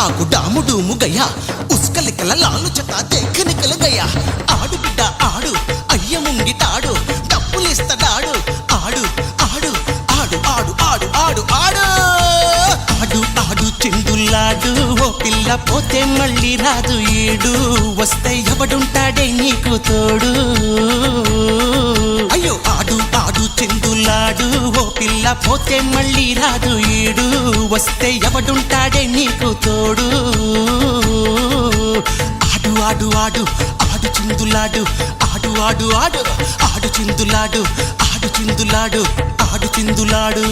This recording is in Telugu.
ఆకు డాము డూము గయ్యా ఉస్కలికల లాలు చట దేఖనికల గయ్యా ఆడు బిడ్డ ఆడు అయ్య ముంగిటాడు డప్పులిస్తడాడు ఆడు ఆడు ఆడు ఆడు ఆడు ఆడు ఆడు ఆడు ఆడు చిందులాడు ఓ పిల్ల పోతే మళ్ళీ రాదు ఈడు వస్తే ఎవడుంటాడే నీకు తోడు అయ్యో ఆడు ఆడు చిందులాడు ఓ పిల్ల పోతే మళ్ళీ రాదు ఈడు వస్తే ఎవడుంటాడే నీకు తోడు ఆడు ఆడు ఆడు ఆడు చిందులాడు ఆడు ఆడు ఆడు ఆడు చిందులాడు ఆడు చిందులాడు ఆడు చిందులాడు